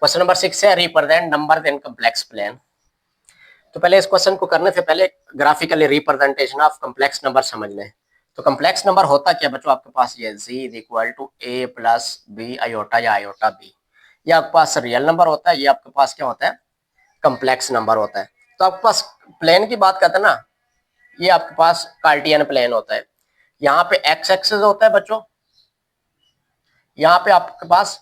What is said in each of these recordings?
Question number 6 है represent number in complex plane. तो पहले इस क्वेश्चन को करने से पहले graphically representation of complex number समझ लें। तो कम्प्लेक्स नंबर होता क्या बच्चों, आपके पास ये z is equal to a plus B iota या आयोटा बी। ये आपके पास रियल नंबर होता है, ये आपके पास क्या होता है, कम्प्लेक्स नंबर होता है। तो आपके पास प्लेन की बात करते हैं ना, ये आपके पास कार्टियन प्लेन होता है। यहाँ पे एक्स एक्सिस होता है बच्चों, यहाँ पे आपके पास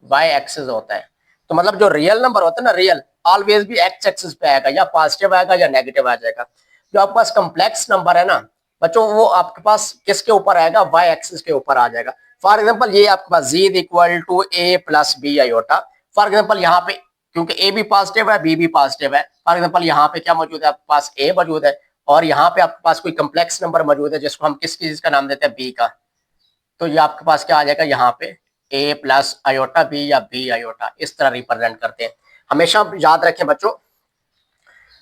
वाई एक्सिस होता है। तो मतलब जो रियल नंबर होता है ना, रियल ऑलवेज भी एक्स एक्सिस पे आएगा, या पॉजिटिव आएगा या नेगेटिव आ जाएगा। जो आपके पास कम्प्लेक्स नंबर है ना बच्चों, वो आपके पास किसके ऊपर आएगा, वाई एक्सिस के ऊपर आ जाएगा। फॉर एग्जाम्पल ये आपके पास z equal to A plus B iota. For example यहाँ पे क्योंकि ए भी पॉजिटिव है बी भी पॉजिटिव है, फॉर एग्जाम्पल यहाँ पे क्या मौजूद है, आपके पास ए मौजूद है और यहाँ पे आपके पास कोई कम्प्लेक्स नंबर मौजूद है जिसको हम किस चीज का नाम देते हैं, बी का। तो ये आपके पास क्या आ जाएगा, यहाँ पे ए प्लस आयोटा बी या बी आयोटा, इस तरह रिप्रेजेंट करते हैं। हमेशा याद रखें बच्चों,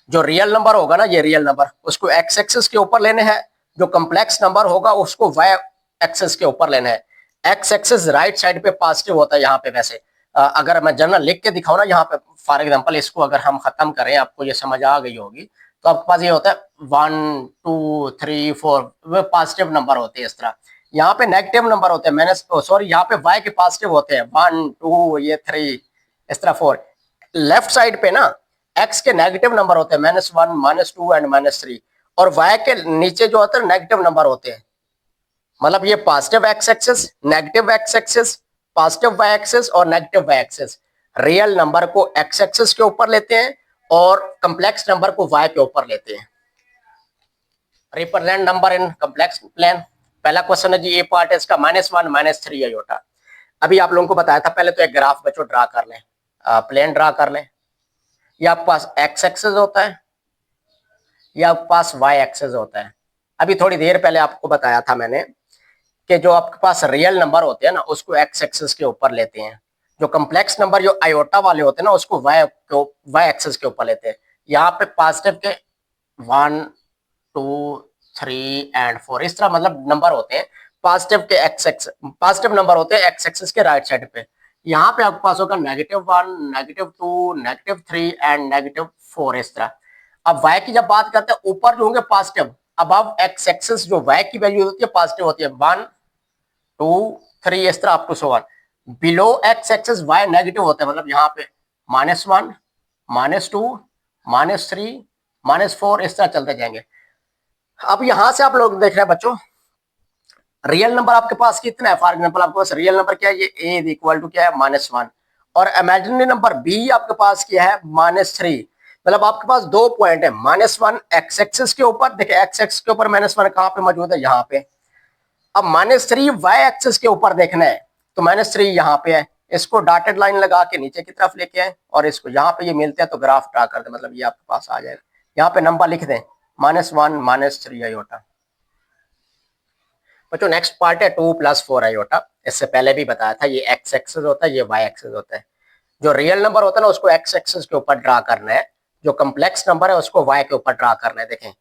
जो रियल नंबर होगा ना, ये रियल नंबर उसको एक्स एक्सिस के ऊपर लेने हैं, जो कम्प्लेक्स नंबर होगा उसको वाई एक्सिस के ऊपर लेना है। एक्स एक्सिस राइट साइड पे पॉजिटिव होता है यहाँ पे। वैसे अगर मैं जनरल लिख के दिखाऊं ना यहाँ पे, फॉर एग्जांपल इसको अगर हम खत्म करें, आपको ये समझ आ गई होगी, तो आपके पास ये होता है 1 2 3 4, वो पॉजिटिव नंबर होते हैं इस तरह। यहाँ पे नेगेटिव नंबर होते हैं, मैंने सॉरी यहाँ पे वाई के पॉजिटिव होते हैं 1 2 ये 3 इस तरह 4। लेफ्ट साइड पे ना एक्स के नेगेटिव नंबर होते हैं -1 -2 एंड -3, और वाई के नीचे जो होते हैं नेगेटिव नंबर होते हैं। मतलब ये positive X axis, negative X axis, positive Y axis और negative Y axis. Real number को एक्स एक्सिस के ऊपर लेते हैं और कम्प्लेक्स नंबर को वाई के ऊपर लेते हैं। Represent number in complex plane. पहला क्वेश्चन है जी, ए पार्ट है इसका -1 -3 आयोटा। अभी आप लोगों को बताया था, पहले तो एक ग्राफ बच्चों ड्रा कर लें, प्लेन ड्रा कर लें। ये आपके पास एक्स एक्सिस होता है, ये आपके पास वाई एक्सिस होता है। अभी थोड़ी देर पहले आपको बताया था मैंने कि जो आपके पास रियल नंबर होते हैं ना, उसको एक्स एक्सिस के ऊपर लेते हैं। जो कम्प्लेक्स नंबर जो आयोटा वाले होते हैं ना, उसको वाई एक्सिस के ऊपर लेते हैं। यहाँ पे पॉजिटिव के 1 2 3 एंड 4 इस तरह मतलब नंबर होते हैं। पॉजिटिव के एक्स एक्स पॉजिटिव नंबर होते हैं एक्स एक्सिस के राइट साइड पे। यहाँ पे आपके पास होगा -1 -2 -3 एंड -4 इस तरह। अब y की जब बात करते हैं, ऊपर जो होंगे पॉजिटिव, अब एक्स एक्सिस जो y की वैल्यू होती है पॉजिटिव होती है 1 2 3 इस तरह up to 1। Below X axis y negative होता है, मतलब यहाँ पे -1 -2 -3 -4 इस तरह चलते जाएंगे। अब यहां से आप लोग देख रहे हैं बच्चों, रियल नंबर आपके पास कितना है। फॉर एग्जांपल आपके पास रियल नंबर क्या है, ये a इक्वल टू क्या है -1, और इमेजिनरी नंबर b आपके पास क्या है -3। मतलब आपके पास 2 पॉइंट है, -1 एक्स एक्सिस के ऊपर, देखिए एक्स एक्सिस के ऊपर -1 कहां पे मौजूद है, यहाँ पे। अब -3 वाई एक्सिस के ऊपर देखना है, तो -3 यहाँ पे है। इसको डॉटेड लाइन लगा के नीचे की तरफ लेके आए और इसको यहाँ पे ये मिलते हैं तो ग्राफ ड्रा कर दे, मतलब ये आपके पास आ जाएगा। यहाँ पे नंबर लिख दें -1 -3 आयोटा। बच्चों नेक्स्ट पार्ट है 2 + 4 आयोटा। इससे पहले भी बताया था, ये एक्स एक्सिस होता है, ये वाई एक्सिस होता है। जो रियल नंबर होता है ना, उसको एक्स एक्सिस के ऊपर ड्रा करना है, जो कम्प्लेक्स नंबर है उसको वाई के ऊपर ड्रा करना है। देखें,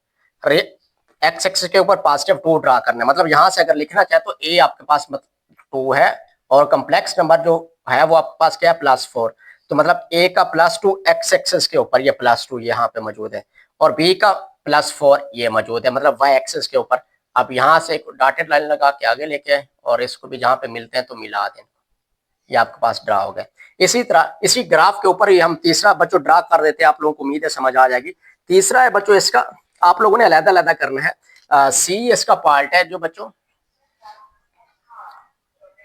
एक्स एक्सिस के ऊपर +2 ड्रा करना है, मतलब यहां से अगर लिखना चाहे तो ए आपके पास 2 है और कम्प्लेक्स नंबर जो है वो आपके पास क्या है +4। तो मतलब ए का +2 एक्स एक्सिस के ऊपर, ये +2 यहाँ पे मौजूद है, और बी का +4 ये मौजूद है, मतलब वाई एक्सिस के ऊपर। अब यहाँ से एक डॉटेड लाइन लगा के आगे लेके आए और इसको भी जहाँ पे मिलते हैं तो मिला दें, ये आपके पास ड्रा हो गए। इसी तरह इसी ग्राफ के ऊपर ही हम तीसरा बच्चों ड्रा कर देते हैं, आप लोगों को उम्मीद है समझ आ जाएगी। तीसरा है बच्चों, इसका आप लोगों ने अलग अलग करना है। सी इसका पार्ट है जो बच्चों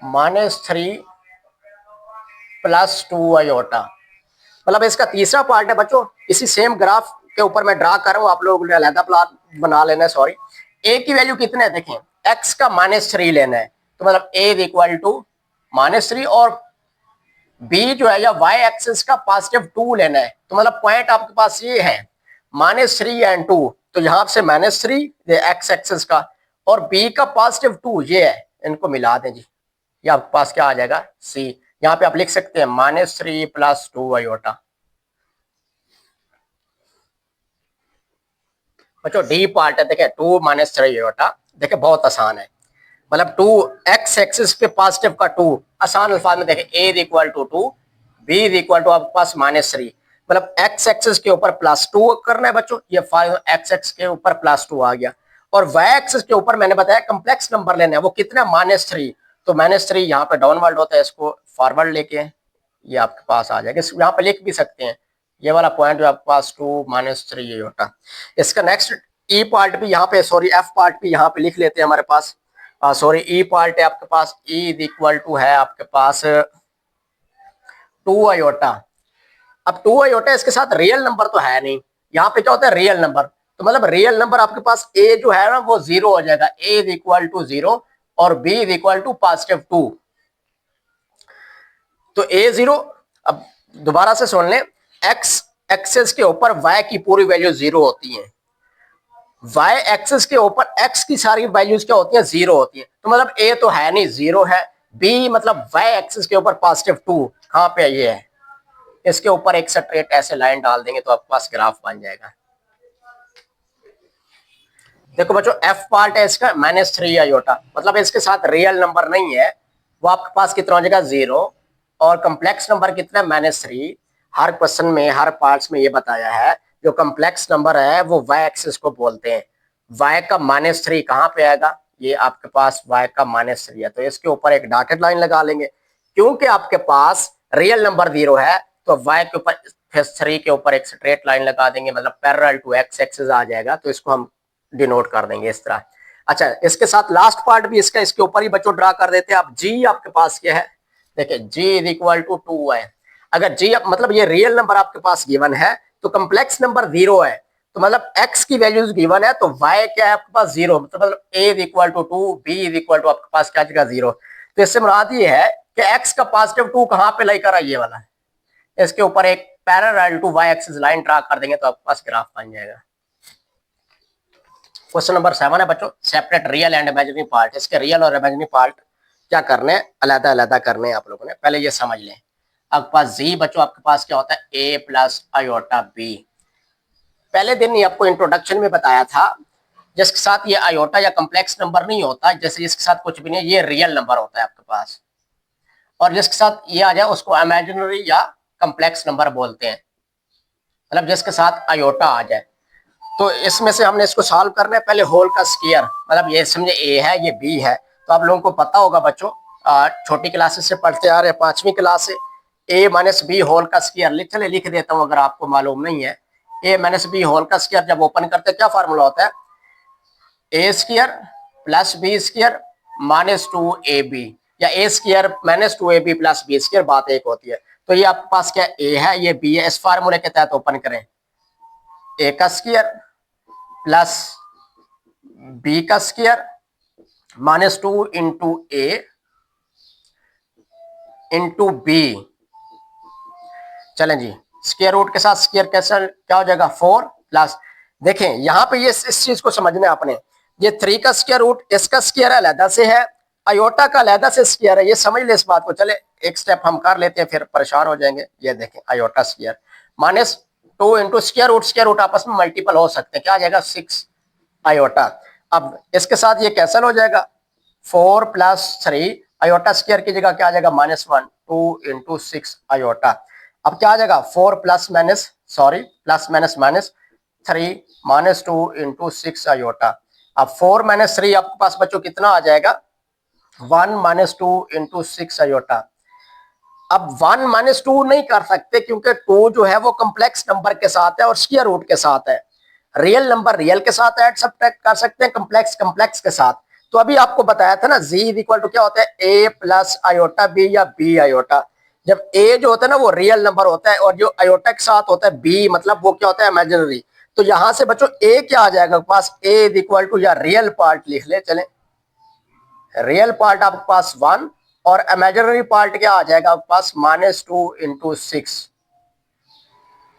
-3 + 2 आयोटा, मतलब इसका तीसरा पार्ट है बच्चों। इसी सेम ग्राफ के ऊपर मैं ड्रा कर रहा हूँ, आप लोगों ने अलग प्लॉट बना लेना है। सॉरी, ए की वैल्यू कितने है, देखें एक्स का -3 लेना है, तो मतलब ए इक्वल टू -3, और बी जो है या वाई एक्सिस का +2 लेना है। तो मतलब पॉइंट आपके पास ये है -3 एंड 2, तो यहां से -3 एक्स एक्सिस का, और बी का +2 ये है, इनको मिला दें जी, ये आपके पास क्या आ जाएगा, सी। यहाँ पे आप लिख सकते हैं -3 + 2 आयोटा। बच्चों डी पार्ट है, देखें 2 - 3 आयोटा, देखें बहुत आसान है। मतलब 2 एक्स एक्सिस पे पॉजिटिव का 2, आसान अल्फाज में देखें A equal to 2, b is equal to आपके पास -3, मतलब x एक्सिस के ऊपर +2 करना है बच्चों, ये x एक्सिस के ऊपर +2 आ गया, और y एक्सिस के ऊपर मैंने बताया कम्प्लेक्स नंबर लेना है, वो कितना -3, तो -3 यहाँ पे डाउनवर्ड होता है, इसको फॉरवर्ड लेके ये आपके पास आ जाएगा, यहाँ पे लिख भी सकते हैं, ये वाला पॉइंट जो आपके पास 2 -3 ये होता। इसका नेक्स्ट ई पार्ट भी यहाँ पे, सॉरी एफ पार्ट भी यहाँ पे लिख लेते हैं हमारे पास, सॉरी ई पार्ट है आपके पास, ई इज इक्वल टू है आपके पास 2 आयोटा। अब 2 आयोटा इसके साथ रियल नंबर तो है नहीं, यहाँ पे क्या होता है रियल नंबर, तो मतलब रियल नंबर आपके पास ए जो है ना वो 0 हो जाएगा, ए इज इक्वल टू 0 और बी इज इक्वल टू +2, तो ए 0, अब दोबारा से सुन लें, एक्स एक्सेस के ऊपर वाई की पूरी वैल्यू 0 होती है, वाई एक्सिस के ऊपर एक्स की सारी वैल्यूज क्या होती हैं 0 होती है, तो मतलब ए तो है नहीं 0 है, बी मतलब वाई एक्सिस के ऊपर +2 कहाँ पे ये है, इसके ऊपर एक स्ट्रेट ऐसे लाइन डाल देंगे तो आपके पास ग्राफ बन जाएगा। देखो बच्चों एफ पार्ट है इसका -3 आयोटा, मतलब इसके साथ रियल नंबर नहीं है, वो आपके पास कितना हो जाएगा 0, और कम्प्लेक्स नंबर कितना -3, हर क्वेश्चन में हर पार्ट्स में ये बताया है, जो कम्प्लेक्स नंबर है वो वाई एक्सिस को बोलते हैं, वाई का -3 कहाँ पे आएगा, ये आपके पास वाई का -3 है, तो इसके ऊपर एक डॉटेड लाइन लगा लेंगे, क्योंकि आपके पास रियल नंबर 0 है, तो वाई के ऊपर फिर 3 के ऊपर एक स्ट्रेट लाइन लगा देंगे, मतलब पैरेलल टू एक्स एक्सिस आ जाएगा, तो इसको हम डिनोट कर देंगे इस तरह। अच्छा इसके साथ लास्ट पार्ट भी इसका इसके ऊपर ही बच्चों ड्रा कर देते हैं। अब जी आपके पास क्या है, देखिए जी इज इक्वल टू 2 है, अगर जी मतलब ये रियल नंबर आपके पास गिवन है, तो कम्प्लेक्स नंबर 0 है, तो मतलब x की वैल्यूज गिवन है, तो y क्या है आपके पास 0, मतलब a is equal to 2, b is equal to आपके पास क्या जगह 0, तो इससे मुराद ये है कि x का +2 कहाँ पे लेकर आइए वाला है, इसके ऊपर एक parallel to y axis line draw कर देंगे तो आपके पास ग्राफ बन जाएगा। क्वेश्चन नंबर 7 है बच्चों, separate real and imaginary part, इसके रियल और इमेजिनरी पार्ट क्या करने अलग अलग करने हैं आप लोगों ने, पहले ये समझ लें। आपके पास जी बच्चों आपके पास क्या होता है a प्लस आयोटा b, पहले दिन ही आपको इंट्रोडक्शन में बताया था, जिसके साथ ये आयोटा या कम्प्लेक्स नंबर नहीं होता, जैसे इसके साथ कुछ भी नहीं, ये रियल नंबर होता है आपके पास, और जिसके साथ ये आ जाए उसको इमेजिनरी या कम्प्लेक्स नंबर बोलते हैं, मतलब जिसके साथ आयोटा आ जाए। तो इसमें से हमने इसको सॉल्व करना है, पहले होल का स्क्वायर, मतलब ये समझे ए है ये बी है, तो आप लोगों को पता होगा बच्चों, छोटी क्लासेस से पढ़ते आ रहे हैं, 5वीं क्लास से, a माइनस बी होल का स्क्वायर, चले लिख देता हूँ अगर आपको मालूम नहीं है, a माइनस बी होल का स्क्वायर जब ओपन करते हैं क्या फार्मूला होता है, A square plus B square -2ab, या A square -2ab plus B square, बात एक होती है। तो ये आपके पास क्या ए है ये बी है, इस फार्मूले के तहत ओपन करें, ए का स्क्वायर प्लस बी का square -2 into A into B, चलें जी, स्क्वायर रूट के साथ स्क्वायर कैंसिल, क्या हो जाएगा 4 प्लस, देखें यहाँ पे ये इस चीज को समझना है आपने, ये 3 का स्क्वायर रूट इसका स्क्वायर अलहदा से है, आयोटा का अलहदा से स्क्वायर है, ये समझ ले इस बात को। चले एक स्टेप हम कर लेते हैं फिर परेशान हो जाएंगे। ये देखें iota square -2 into square root आपस में मल्टीपल हो सकते हैं, क्या आ जाएगा 6 आयोटा। अब इसके साथ ये कैंसिल हो जाएगा, 4 प्लस 3 आयोटा स्क्वायर की जगह क्या आ जाएगा -1, 2 इंटू 6 आयोटा। अब क्या आ जाएगा 4 plus minus sorry plus minus minus 3 -2 into 6 iota. अब 4 माइनस 3 आपके पास बच्चों कितना आ जाएगा 1 -2 इंटू 6 आयोटा। अब 1 -2 नहीं कर सकते क्योंकि 2 जो है वो कम्प्लेक्स नंबर के साथ है और स्क्वायर रूट के साथ है, रियल नंबर रियल के साथ ऐड सब्ट्रैक्ट कर सकते हैं, कम्प्लेक्स कम्प्लेक्स के साथ। तो अभी आपको बताया था ना जी इक्वल टू क्या होता है ए प्लस आयोटा बी या बी आयोटा, जब ए जो होता है ना वो रियल नंबर होता है और जो आयोटा के साथ होता है बी मतलब वो क्या होता है इमेजिनरी। तो यहां से बच्चों ए क्या आ जाएगा पास, ए इक्वल टू या रियल पार्ट लिख ले, चले रियल पार्ट आपके पास 1 और इमेजिनरी पार्ट क्या आ जाएगा आपके पास -2 इंटू 6।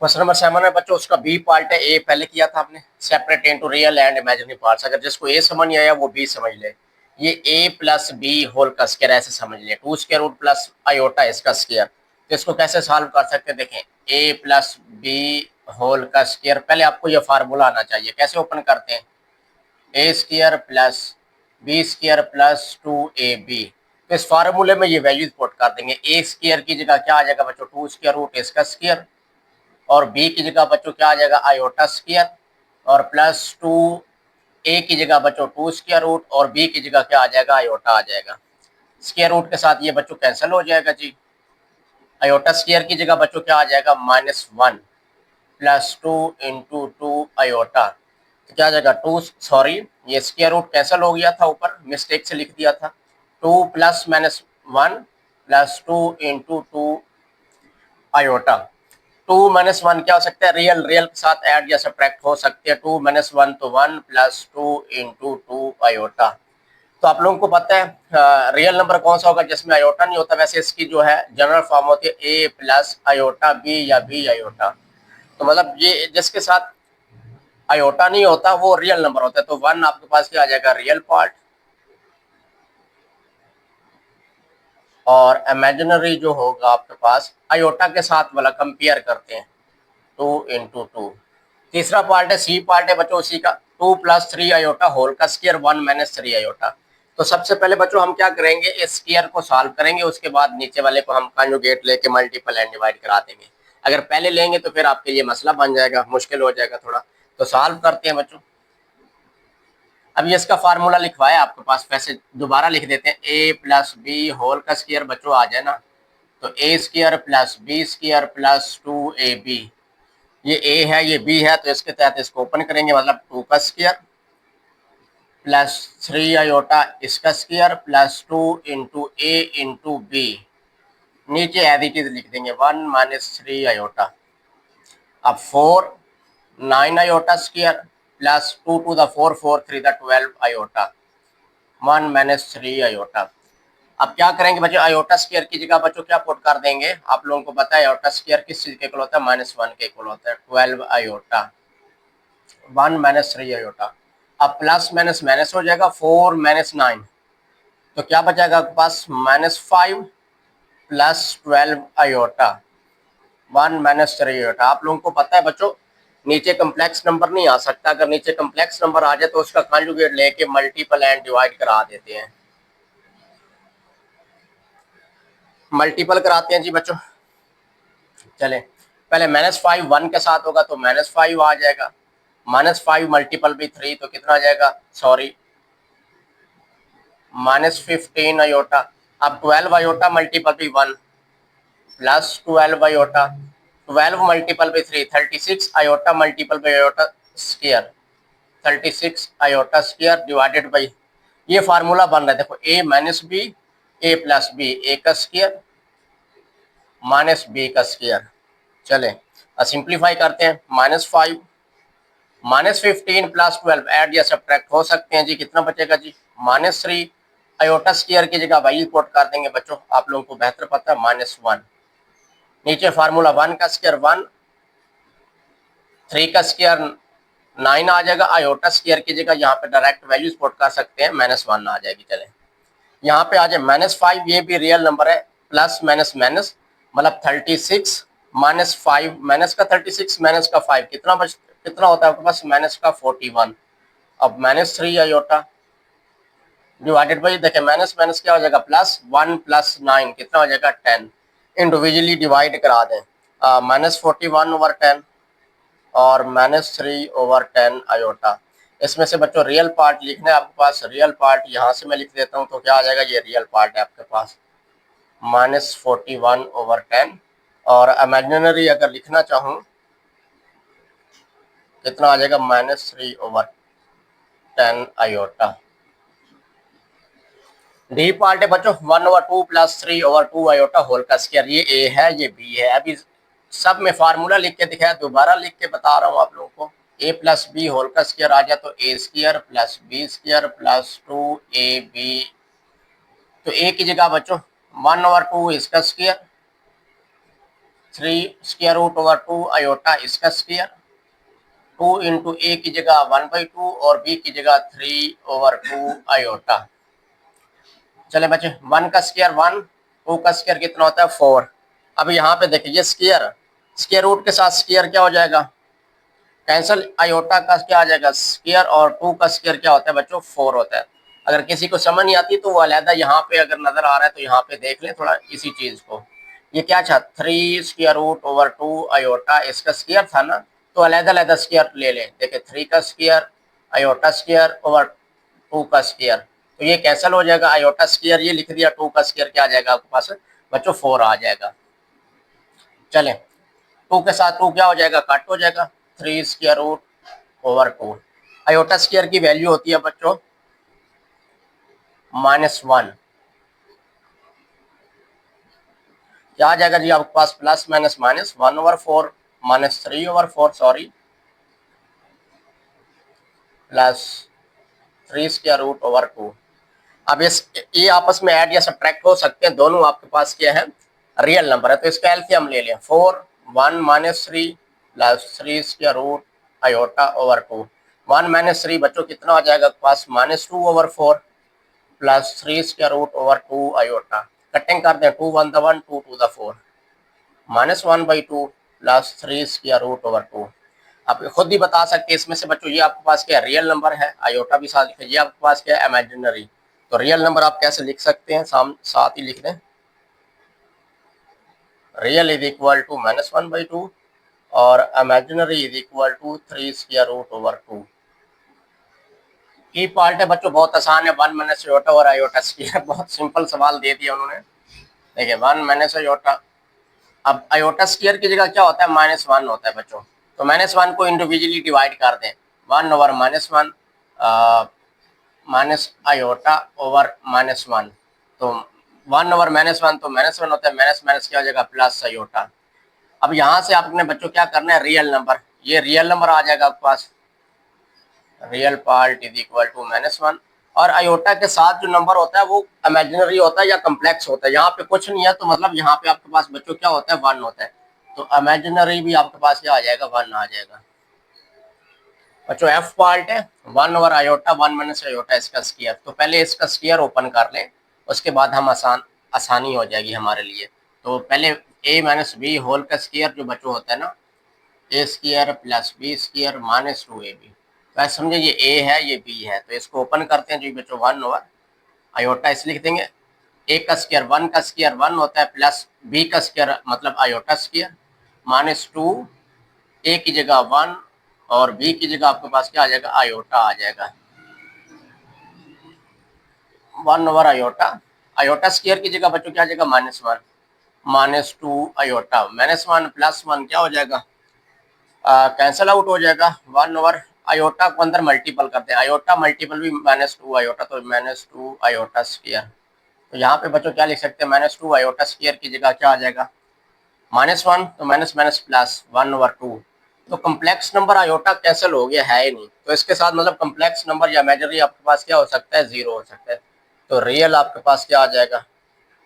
क्वेश्चन नंबर 7 है बच्चों, उसका बी पार्ट है, ए पहले किया था आपने, separate into real and imaginary parts, अगर जिसको ए समझ नहीं आया वो बी समझ ले, ये ए प्लस बी होल का स्क्वायर ऐसे समझ ले, 2 स्क्वायर रूट प्लस आयोटा इसका स्क्वायर, तो इसको कैसे सॉल्व कर सकते हैं, देखें ए प्लस बी होल का स्क्वायर, पहले आपको ये फार्मूला आना चाहिए, कैसे ओपन करते हैं, A square plus B square plus 2ab, तो इस फार्मूले में ये वैल्यूज पुट कर देंगे। ए स्क्वायर की जगह क्या आ जाएगा बच्चों, 2 स्क्वायर रूट इसका स्क्वायर, और बी की जगह बच्चों क्या आ जाएगा, आयोटा स्क्वायर, और प्लस 2 ए की जगह बच्चों 2 स्क्वायर रूट, और बी की जगह क्या आ जाएगा, आयोटा आ जाएगा। स्क्वायर रूट के साथ ये बच्चों कैंसिल हो जाएगा जी। आयोटा स्क्वायर की जगह बच्चों क्या आ जाएगा, -1 प्लस 2 इंटू 2 आयोटा, तो क्या आ जाएगा 2, सॉरी ये स्क्वायर रूट कैंसिल हो गया था, ऊपर मिस्टेक से लिख दिया था। 2 प्लस -1 प्लस 2 इंटू 2 आयोटा। 2 - 1 क्या हो सकता है, रियल, रियल के साथ ऐड या सब्ट्रैक्ट हो सकते हैं। 2 - 1 तो 1 प्लस 2 इंटू 2 आयोटा। तो आप लोगों को पता है रियल नंबर कौन सा होगा जिसमें आयोटा नहीं होता। वैसे इसकी जो है जनरल फॉर्म होती है ए प्लस आयोटा बी या बी आयोटा। तो मतलब ये जिसके साथ आयोटा नहीं होता वो रियल नंबर होता है। तो 1 आपके पास क्या आ जाएगा, रियल पार्ट, और इमेजिनरी जो होगा आपके पास आयोटा के साथ वाला कंपेयर करते हैं, 2 इंटू 2। तीसरा पार्ट है सी पार्ट है बच्चों उसी का, 2 प्लस 3 आयोटा होल का स्क्वायर 1 माइनस 3 आयोटा। तो सबसे पहले बच्चों हम क्या करेंगे, इस स्क्वायर को सॉल्व करेंगे, उसके बाद नीचे वाले को हम कॉन्जुगेट लेके मल्टीपल एंड डिवाइड करा देंगे। अगर पहले लेंगे तो फिर आपके लिए मसला बन जाएगा, मुश्किल हो जाएगा थोड़ा। तो सॉल्व करते हैं बच्चों। अब ये इसका फार्मूला लिखवाया आपके पास, वैसे दोबारा लिख देते हैं, ए प्लस बी होल का स्क्वायर बच्चों आ जाए ना, तो A square plus B square plus 2ab। ये ए है ये बी है, तो इसके तहत इसको ओपन करेंगे, मतलब 2 का स्क्वायर प्लस 3 आयोटा इसका square plus 2 into A into B. नीचे एज इट इज लिख देंगे 1 माइनस 3 आयोटा। अब 4 9 iota square plus 2 to the 4 4 3 the 12 iota, 1 minus 3 iota. अब क्या करेंगे बच्चों, आयोटा स्क्वायर की जगह बच्चों क्या पुट कर देंगे, आप लोगों को पता है आयोटा स्क्वायर किस चीज के इक्वल होता है, -1 के इक्वल होता है, 12 आयोटा, 1 माइनस 3 आयोटा। अब प्लस माइनस माइनस हो जाएगा, 4 माइनस 9, तो क्या बचेगा आपके पास, -5 प्लस 12 आयोटा, 1 माइनस 3 आयोटा। आप लोगों को पता है बच्चों नीचे कम्प्लेक्स नंबर नहीं आ सकता, अगर नीचे कम्प्लेक्स नंबर आ जाए तो उसका कॉन्जुगेट लेके मल्टीपल एंड डिवाइड करा देते हैं, मल्टीपल कराते हैं जी बच्चों। चले पहले -5 1 के साथ होगा तो -5 आ जाएगा, -5 मल्टीपल भी 3 तो कितना आ जाएगा, सॉरी -15 आयोटा। अब 12 आयोटा मल्टीपल भी 1 प्लस 12 आयोटा, 12 मल्टीपल भी 3 36 iota multiple by iota square, 36 iota square divided by, ये फार्मूला बन रहा है देखो, a minus B A plus B, A का स्क्वायर माइनस बी का स्क्वायर। चले सिंप्लीफाई करते हैं, -5 -15 प्लस 12 ऐड या सब्ट्रैक्ट हो सकते हैं जी, कितना बचेगा जी, -3 आयोटा स्क्वायर की जगह वैल्यू पुट कर देंगे बच्चों, आप लोगों को बेहतर पता है, -1। नीचे फार्मूला 1 का स्क्वायर 1, 3 का स्क्वायर 9 आ जाएगा, आयोटा स्क्वायर की जगह यहाँ पे डायरेक्ट वैल्यूज पुट कर सकते हैं, -1 आ जाएगी। चले यहाँ पे आ जाए -5, ये भी रियल नंबर है, प्लस माइनस माइनस मतलब 36 -5 माइनस का 36 माइनस का 5 कितना होता है आपके पास, माइनस का 41। अब -3 आयोटा डिवाइडेड बाई, देखिए माइनस माइनस क्या हो जाएगा, +1 प्लस 9 कितना हो जाएगा, 10। इंडिविजुअली डिवाइड करा दें, -41 ओवर 10 और -3 ओवर 10 आयोटा। इसमें से बच्चों रियल पार्ट लिखना है आपके पास, रियल पार्ट यहाँ से मैं लिख देता हूँ, तो क्या आ जाएगा, ये रियल पार्ट है आपके पास, -41 ओवर 10, और इमेजिनरी अगर लिखना चाहूँ कितना आ जाएगा, -3 ओवर 10 आयोटा। डी पार्ट है बच्चों 1 over 2 plus 3 over 2 iota whole का स्क्वायर, ये ए है ये बी है। अभी सब में फार्मूला लिख के दिखाया, दोबारा लिख के बता रहा हूँ आप लोगों को, ए प्लस बी होल का स्क्वायर आ जाए तो A square plus B square plus 2ab। तो ए की जगह बच्चों 1 ओवर 2 इसका square, 3 square root over 2 iota इसका स्क्वायर, 2 इंटू ए की जगह 1/2 और बी की जगह 3 ओवर 2 आयोटा। चले बच्चे 1 का स्क्वायर 1, 2 का स्क्वायर कितना होता है 4। अब यहाँ पे देखिए ये स्क्वायर रूट के साथ स्क्वायर क्या हो जाएगा, कैंसल, आयोटा का क्या आ जाएगा स्क्वायर, और 2 का स्क्वायर क्या होता है बच्चों 4 होता है। अगर किसी को समझ नहीं आती तो वो अलहदा यहाँ पे अगर नजर आ रहा है तो यहाँ पे देख लें थोड़ा इसी चीज को। ये क्या था, 3√2 आयोटा, इसका स्क्वायर था ना, तो अलहदा अलहदा स्क्वायर ले लें। देखिए 3 का स्क्वायर, आयोटा स्क्वायर ओवर 2 का स्क्वायर, तो ये कैंसिल हो जाएगा। आयोटा स्क्वायर ये लिख दिया, 2 का स्क्वायर क्या आ जाएगा आपके पास बच्चों 4 आ जाएगा। चलें 2 के साथ 2 क्या हो जाएगा, कट हो जाएगा, 3√2। आयोटा स्क्वायर की वैल्यू होती है बच्चों -1। क्या आ जाएगा जी आपके पास, plus minus minus 1/4 -3/4 sorry, plus 3√2। अब इस ये आपस में ऐड या सब्ट्रैक्ट हो सकते हैं, दोनों आपके पास क्या है, रियल नंबर है, तो इसका एलसीएम ले लें। 4 1 -3 प्लस 3 आयोटा ओवर 2। 1 -3 बच्चों कितना हो जाएगा आपके पास, -2/4 प्लस 3 आयोटा। कटिंग कर दें, 2 1 द 1 2 2 द 4, -1/2 प्लस 3 आप खुद ही बता सकते हैं इसमें से बच्चों, ये आपके पास क्या रियल नंबर है, आयोटा भी साथ लिखे, ये आपके पास क्या है इमेजिनरी। तो रियल नंबर आप कैसे लिख सकते हैं, साथ ही लिख दें, रियल इज इक्वल टू -1/2 और इमेजिनरी इज इक्वल टू 3√2। की पार्ट है बच्चों, बहुत आसान है, 1 माइनस आयोटा और आयोटा स्क्वायर, बहुत सिंपल सवाल दे दिया उन्होंने। देखिए 1 माइनस आयोटा, अब आयोटा स्क्वायर की जगह क्या होता है, -1 होता है बच्चों, तो -1 को इंडिविजुअली डिवाइड कर दें, 1/-1 माइनस आयोटा ओवर -1, तो 1/-1 तो -1 होता है, माइनस माइनस क्या हो जाएगा, प्लस आयोटा। अब यहाँ से आपने बच्चों क्या करना है, रियल नंबर, ये रियल नंबर आ जाएगा आपके पास, real part is equal to -1, और आयोटा के साथ जो नंबर होता है वो इमेजिनरी होता है या कम्प्लेक्स होता है। यहाँ पे कुछ नहीं है तो मतलब यहाँ पे आपके पास बच्चों क्या होता है, 1 होता है, तो इमेजिनरी भी आपके पास क्या आ जाएगा, 1 आ जाएगा। बच्चों एफ पार्ट है 1/आयोटा 1 माइनस आयोटा इसका स्क्वायर, तो पहले इसका स्क्वायर ओपन कर लें, उसके बाद हम आसानी हो जाएगी हमारे लिए। तो पहले a माइनस बी होल का स्क्वायर जो बच्चों होता है ना, a square plus B square -2ab, तो ऐसे समझे ये a है ये b है, तो इसको ओपन करते हैं जी बच्चों, 1/आयोटा इस लिख देंगे, a का स्क्वायर 1 का स्क्वायर 1 होता है, प्लस b का स्क्वायर मतलब आयोटा स्क्वायर -2, a की जगह 1 और b की जगह आपके पास क्या आ जाएगा, आयोटा आ जाएगा, 1/आयोटा। आयोटा स्क्वायर की जगह बच्चों क्या आ जाएगा, -1 -2 आयोटा, -1 प्लस 1 क्या हो जाएगा, कैंसल आउट हो जाएगा, 1/आयोटा को अंदर मल्टीपल करते हैं, आयोटा मल्टीपल भी -2 आयोटा, तो -2 आयोटा स्क्वायर। तो यहाँ पे बच्चों क्या लिख सकते हैं, -2 आयोटा स्क्वायर की जगह क्या आ जाएगा, -1, तो माइनस माइनस प्लस 1/2। तो कम्प्लेक्स नंबर आयोटा कैंसिल हो गया है ही नहीं, तो इसके साथ मतलब कम्प्लेक्स नंबर या इमेजिनरी आपके पास क्या हो सकता है, 0 हो सकता है, तो रियल आपके पास क्या आ जाएगा,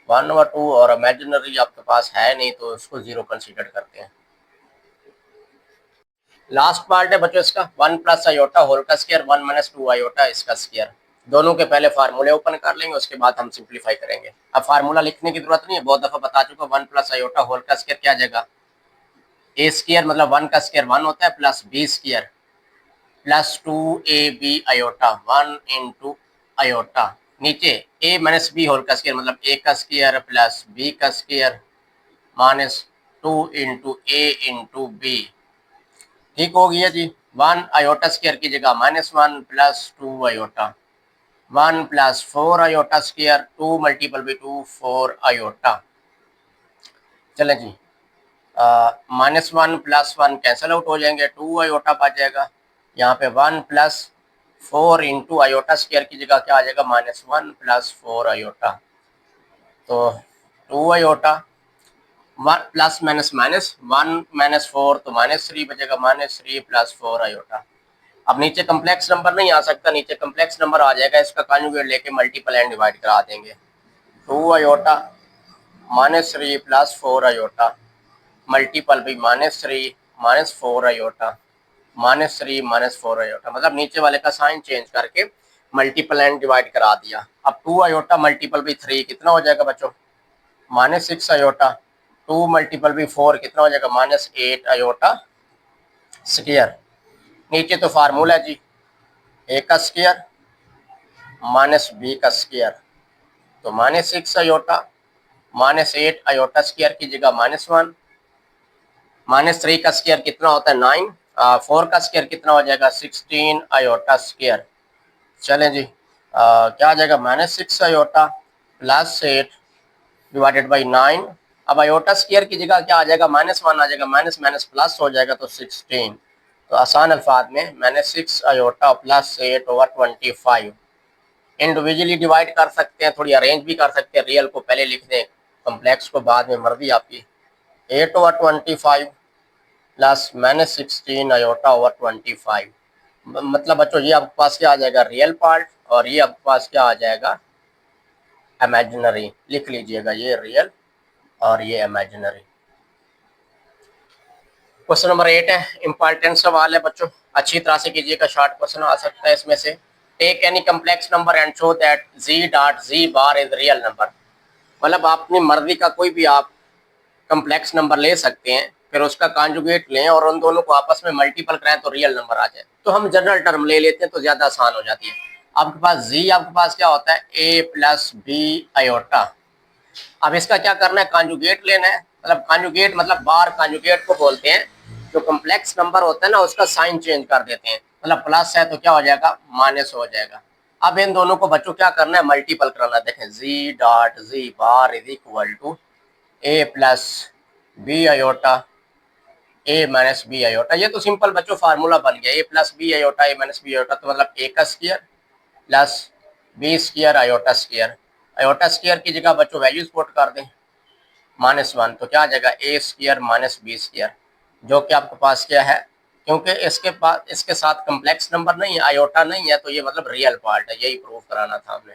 1/2, और इमेजिनरी आपके पास है नहीं तो उसको 0 कंसीडर करते हैं। लास्ट पार्ट है बच्चों इसका, 1 प्लस आयोटा होल का स्क्वायर 1 माइनस 2 आयोटा इसका स्क्वायर। दोनों के पहले फार्मूले ओपन कर लेंगे, उसके बाद हम सिंप्लीफाई करेंगे। अब फार्मूला लिखने की जरूरत नहीं है, बहुत दफा बता चुका, 1 प्लस आयोटा होल का स्क्वायर क्या आ जाएगा, ए स्क्वायर मतलब 1 का स्क्वायर 1 होता है, plus B square plus 2ab iota 1 into iota, नीचे a माइनस बी होल का स्क्वायर मतलब a का स्क्वायर प्लस b का square -2 into a into B. ठीक हो गया जी, 1 आयोटा स्क्वायर की जगह -1 plus 2 iota, 1 plus 4 iota square, 2 multiple by 2 4 iota. चले जी, -1 प्लस 1 कैंसिल आउट हो जाएंगे, 2 आयोटा बच जाएगा, यहाँ पे 1 प्लस 4 इंटू आयोटा स्क्वायर की जगह क्या आ जाएगा, -1 प्लस 4 आयोटा, तो 2 iota, 1 plus minus minus 1 minus 4 तो -3 बचेगा, -3 प्लस 4 आयोटा। अब नीचे कम्प्लेक्स नंबर नहीं आ सकता, नीचे कम्प्लेक्स नंबर आ जाएगा, इसका कॉन्जुगेट लेके मल्टीपल एंड डिवाइड करा देंगे, 2 आयोटा -3 प्लस 4 आयोटा मल्टीपल भी -3 -4 आयोटा -3 -4 आयोटा, मतलब नीचे वाले का साइन चेंज करके मल्टीपल एंड डिवाइड करा दिया। अब 2 आयोटा मल्टीपल भी 3 कितना हो जाएगा बच्चों, -6 आयोटा, 2 मल्टीपल भी 4 कितना हो जाएगा, -8 आयोटा स्क्वायर। नीचे तो फार्मूला है जी, ए का स्क्वायर माइनस बी का स्क्वायर, तो minus 6 iota minus 8 iota square की जगह -1, माइनस 3 का स्क्वायर कितना होता है 9, 4 का स्क्वायर कितना हो जाएगा 16 आयोटा स्क्वायर। चलें जी, क्या आ जाएगा -6 आयोटा प्लस 8 डिवाइडेड बाई 9। अब आयोटा स्क्वायर की जगह क्या आ जाएगा -1 आ जाएगा, माइनस माइनस प्लस हो जाएगा तो 16। तो आसान अल्फाज में -6 iota plus 8 over 25। Individually divide कर सकते हैं, थोड़ी अरेंज भी कर सकते हैं, रियल को पहले लिख दें, कम्प्लेक्स को बाद में, मर्जी आपकी। 8 ओवर 25 प्लस -16 आयोटा ओवर 25। मतलब बच्चों ये आपके पास क्या आ जाएगा रियल पार्ट, और ये आपके पास क्या आ जाएगा इमेजिनरी। लिख लीजिएगा, ये रियल और ये इमेजिनरी। क्वेश्चन नंबर 8 है, इंपॉर्टेंट सवाल है बच्चों, अच्छी तरह से कीजिएगा, शॉर्ट क्वेश्चन आ सकता है इसमें से। Take any complex number and show that G dot G bar is real number. मतलब अपनी मर्जी का कोई भी आप कम्प्लेक्स नंबर ले सकते हैं, फिर उसका कॉन्जुगेट लें और उन दोनों को आपस में मल्टीपल कराएं तो रियल नंबर आ जाए। तो हम जनरल टर्म ले लेते हैं तो ज्यादा आसान हो जाती है। आपके पास जी, आपके पास क्या होता है ए प्लस बी आयोटा। अब इसका क्या करना है, कॉन्जुगेट लेना है। मतलब कॉन्जुगेट मतलब बार कॉन्जुगेट को बोलते हैं। जो कम्प्लेक्स नंबर होता है ना उसका साइन चेंज कर देते हैं, मतलब प्लस है तो क्या हो जाएगा माइनस हो जाएगा। अब इन दोनों को बच्चों क्या करना है मल्टीपल कराना। देखें G dot G bar is equal to A plus B iota A minus B iota. ये तो सिंपल बच्चों फार्मूला बन गया, A plus B iota A minus B iota, तो मतलब ए का square plus B square iota square. Iota square की जगह बच्चों वैल्यूज पुट कर दें, -1, तो क्या आ जाएगा A square minus B square, जो कि आपके पास क्या है, क्योंकि इसके पास इसके साथ कम्प्लेक्स नंबर नहीं है, आयोटा नहीं है, तो ये मतलब रियल पार्ट है, यही प्रूव कराना था हमने।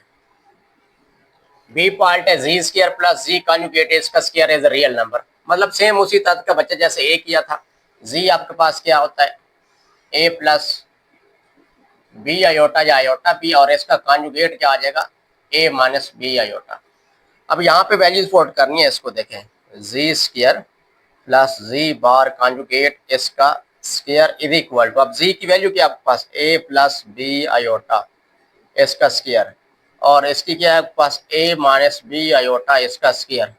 बी पार्ट है जी स्क्वायर प्लस जी कॉन्जुगेट इसका स्क्वायर इज रियल नंबर। मतलब सेम उसी तर्क का बच्चा जैसे ए किया था। जी आपके पास क्या होता है ए प्लस बी आयोटा या आयोटा बी, और इसका कॉन्जुगेट क्या आ जाएगा ए माइनस बी आयोटा। अब यहाँ पे वैल्यूज पुट करनी है, इसको देखें G square plus G bar conjugate इसका स्क्वायर इज इक्वल टू, अब जी की वैल्यू क्या आपके पास ए प्लस बी आयोटा इसका स्क्वायर, और इसकी क्या है आपके पास ए माइनस बी आयोटा इसका स्क्वायर।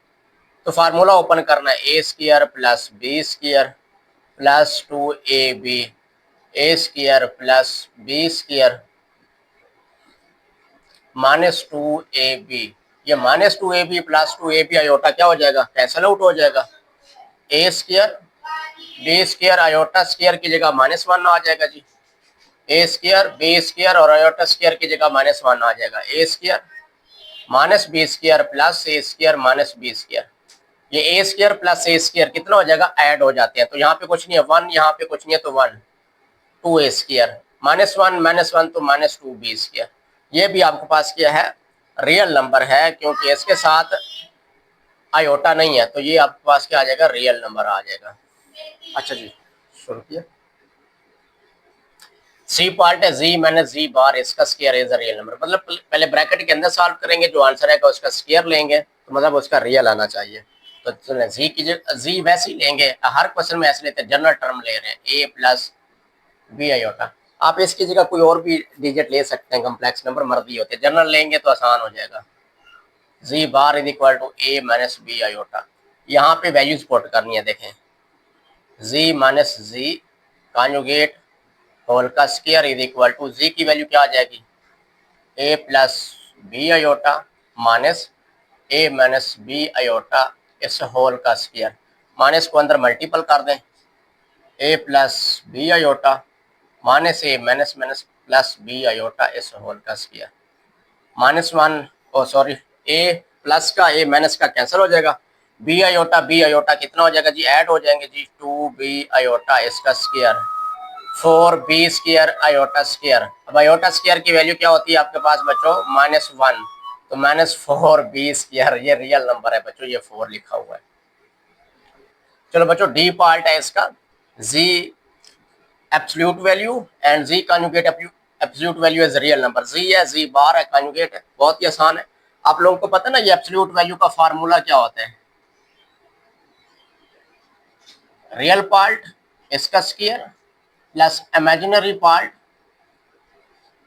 तो फार्मूला ओपन करना है A square plus B square plus 2ab A square plus B square -2ab। ये -2ab प्लस 2ab आयोटा क्या हो जाएगा कैंसल आउट हो जाएगा। A square B square iota square की जगह -1 आ जाएगा जी। ए स्क्वायर बी स्क्वायर और आयोटा स्क्वायर की जगह -1 आ जाएगा। A square minus B square plus A square minus B square. ये A square plus A square कितना हो जाएगा ऐड हो जाते हैं, तो यहाँ पे कुछ नहीं है 1, यहाँ पे कुछ नहीं है तो 1, 2a स्क्वायर -1 तो -2b स्क्वायर। ये भी आपके पास क्या है रियल नंबर है, क्योंकि इसके साथ आयोटा नहीं है, तो ये आपके पास क्या आ जाएगा रियल नंबर आ जाएगा। अच्छा जी शुरू किया। सी पार्ट है जी माइनस जी बार इसका स्क्वायर इज रियल नंबर। मतलब पहले ब्रैकेट के अंदर सॉल्व करेंगे, जो आंसर है उसका स्क्वायर लेंगे, तो मतलब उसका रियल आना चाहिए। तो जी की जी वैसे ही लेंगे, हर क्वेश्चन में ऐसे लेते हैं, जनरल टर्म ले रहे हैं ए प्लस बी आयोटा। आप इसकी जगह कोई और भी डिजिट ले सकते हैं, कम्प्लेक्स नंबर मर्जी होते हैं, जनरल लेंगे तो आसान हो जाएगा। G bar is equal to A minus B iota. यहाँ पे वैल्यूज पुट करनी है, देखें G minus G conjugate whole का square is equal to G की वैल्यू क्या आ जाएगी A plus B iota minus A minus B iota इस होल का स्क्वायर। माइनस को अंदर मल्टीपल कर दें, A plus B iota minus A minus minus plus B iota इस होल का स्क्वायर। -1 ओ सॉरी ए प्लस का ए माइनस का कैंसिल हो जाएगा, बी आयोटा कितना हो जाएगा जी ऐड हो जाएंगे जी 2b आयोटा इसका square 4b square iota square. अब आयोटा स्क्वायर की वैल्यू क्या होती है आपके पास बच्चों -1, तो -4b स्क्वायर। ये रियल नंबर है बच्चों, ये 4 लिखा हुआ है। चलो बच्चों डी पार्ट है इसका G absolute value and G conjugate absolute value is real number. G है जी बार है कॉन्जुगेट है, बहुत ही आसान है। आप लोगों को पता है ना ये एब्सोल्यूट वैल्यू का फार्मूला क्या होता है, रियल पार्ट इसका स्क्वायर प्लस इमेजिनरी पार्ट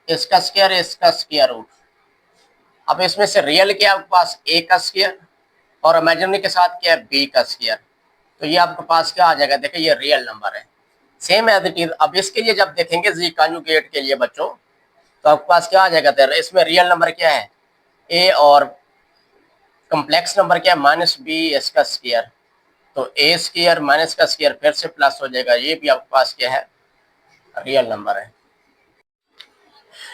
इसका स्क्वायर रूट। अब इसमें से रियल क्या है आपके पास, a का स्क्वायर और इमेजिनरी के साथ क्या है, b का स्क्वायर। तो ये आपके पास क्या आ जाएगा, देखिए ये रियल नंबर है, सेम एज इट इज। अब इसके लिए जब देखेंगे जी कॉन्जुगेट के लिए बच्चों, तो आपके पास क्या आ जाएगा, इसमें रियल नंबर क्या है a और कम्प्लेक्स नंबर क्या है माइनस b इसका स्क्वायर। तो a स्क्वायर माइनस का स्क्वायर फिर से प्लस हो जाएगा, ये भी आपके पास क्या है, रियल नंबर है।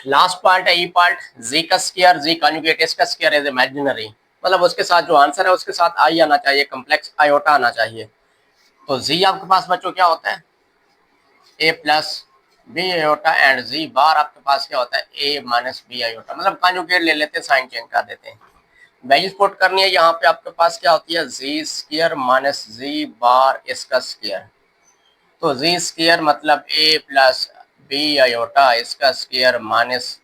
लास्ट पार्ट है ई पार्ट, जी का स्क्वायर, जी कॉन्जुगेट इसका स्क्वायर इज इमेजिनरी, मतलब उसके साथ जो आंसर है उसके साथ आई आना चाहिए, कम्प्लेक्स आयोटा आना चाहिए। तो जी आपके पास बच्चों क्या होता है, ए प्लस बी आयोटा एंड जी बार आपके पास क्या होता है, ए माइनस बी आयोटा, मतलब कॉन्जुगेट ले लेते हैं, साइन चेंज कर देते हैं। वैल्यूज पुट करनी है, यहाँ पे आपके पास क्या होती है, जी स्क्वायर माइनस जी बार इसका स्क्वायर। तो जी स्क्वायर मतलब ए प्लस बी आयोटा इसका square minus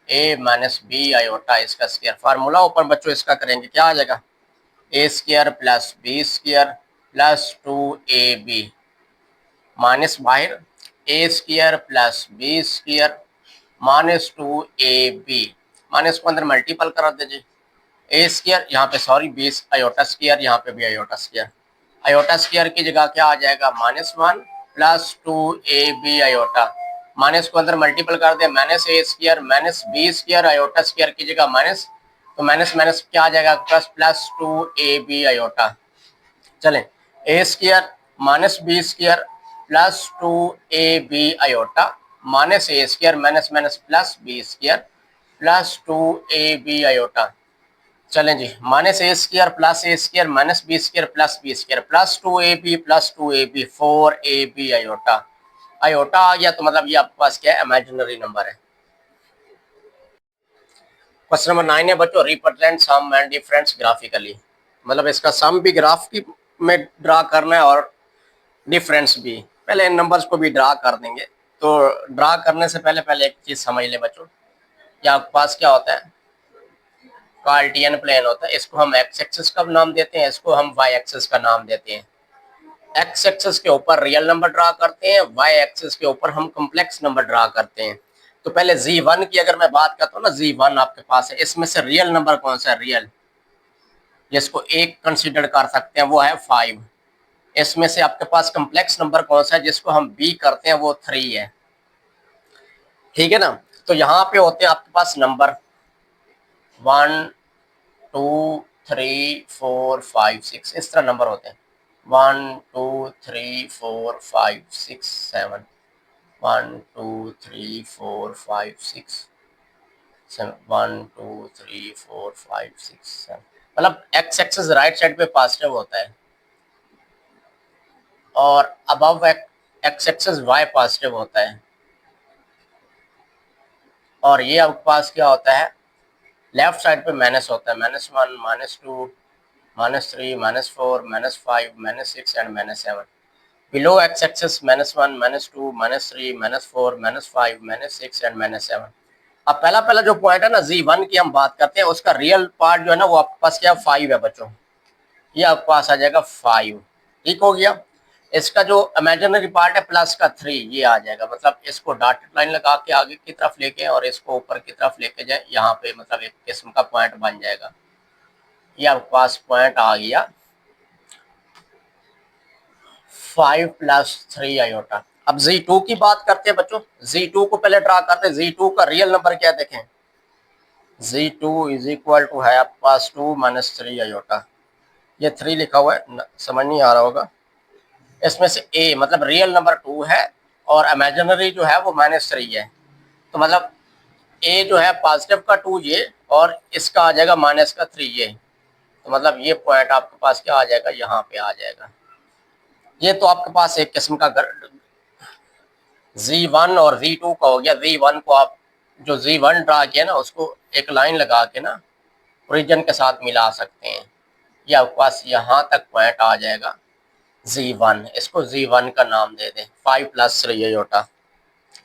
A minus B iota इसका स्क्वायर। फार्मूला ऊपर बच्चों इसका करेंगे, क्या आ जाएगा, A square plus B square plus 2ab minus बाहर A square plus B square minus 2ab, minus को अंदर मल्टीपल करा दीजिए, ए स्क्वायर यहाँ पे सॉरी बीस आयोटा स्क्वायर, यहाँ पे भी आयोटा स्क्वायर, आयोटा स्क्वायर की जगह क्या आ जाएगा, -1 प्लस 2ab आयोटा, माइनस को अंदर मल्टीपल कर दे, minus A square minus B square iota square की जगह माइनस, तो माइनस माइनस क्या आ जाएगा प्लस 2ab आयोटा। चलें, A square minus B square plus 2ab iota minus A square minus minus plus B square plus 2ab iota. चलें जी, minus A square plus A square minus B square plus B square plus 2ab 4ab iota, iota आ गया तो मतलब ये आपके पास क्या है, इमेजिनरी नंबर है। क्वेश्चन नंबर 9 है बच्चों, represent sum and difference graphically, मतलब इसका सम भी ग्राफ की में ड्रा करना है और डिफरेंस भी। पहले इन नंबर्स को भी ड्रा कर देंगे। तो ड्रा करने से पहले पहले एक चीज समझ ले बच्चों, कि आपके पास क्या होता है, कार्टियन प्लेन होता है, इसको हम एक्स एक्सिस का नाम देते हैं, इसको हम वाई एक्सिस का नाम देते हैं। एक्स एक्सिस के ऊपर रियल नंबर ड्रा करते हैं, वाई एक्सिस के ऊपर हम कॉम्प्लेक्स नंबर ड्रा करते हैं। तो पहले Z1 की अगर मैं बात करता हूँ ना, Z1 आपके पास है, इसमें से रियल नंबर कौन सा है, रियल जिसको एक कंसीडर कर सकते हैं वो है 5। इसमें से आपके पास कॉम्प्लेक्स नंबर कौन सा है जिसको हम B करते हैं, वो 3 है, ठीक है ना। तो यहाँ पे होते हैं आपके पास नंबर 1 2 3 4 5 6, इस तरह नंबर होते हैं, 1 2 3 4 5 6 7, 1 2 3 4 5 6 7, 1 2 3 4 5 6 7, मतलब एक्स एक्सिस राइट साइड पे पॉजिटिव होता है और above X axis Y positive होता है। और ये आपके पास क्या होता है, लेफ्ट साइड पे माइनस होता है, -1 -2 -3 -4 -5 -6 and -7। Below X axis -1 -2 -3 -4 -5 -6 and -7। अब पहला पहला जो पॉइंट है ना Z1 की हम बात करते हैं, उसका रियल पार्ट जो है ना वो आपके पास क्या 5 है बच्चों, ये आपके पास आ जाएगा 5, ठीक हो गया। इसका जो इमेजिनरी पार्ट है प्लस का 3, ये आ जाएगा, मतलब इसको डॉटेड लाइन लगा के आगे की तरफ लेके और इसको ऊपर की तरफ लेके जाए, यहाँ पे मतलब एक किस्म का पॉइंट बन जाएगा, ये आपके पास पॉइंट आ गया 5 + 3 आयोटा। अब Z2 की बात करते हैं बच्चों, Z2 को पहले ड्रा करते हैं। Z2 का रियल नंबर क्या देखें, Z2 = है आपके पास 2 - 3 आयोटा, ये 3 लिखा हुआ है, समझ नहीं आ रहा होगा। इसमें से A मतलब रियल नंबर 2 है और इमेजिनरी जो है वो -3 है, तो मतलब A जो है पॉजिटिव का 2 ये और इसका आ जाएगा माइनस का 3 ये, तो मतलब ये पॉइंट आपके पास क्या आ जाएगा, यहाँ पे आ जाएगा। ये तो आपके पास एक किस्म का Z1 और Z2 का हो गया। Z1 को आप जो Z1 ड्रा किया ना उसको एक लाइन लगा के ना ओरिजिन के साथ मिला सकते हैं, ये आपके पास यहाँ तक पॉइंट आ जाएगा Z1, इसको Z1 का नाम दे दें, 5 + 3 आयोटा।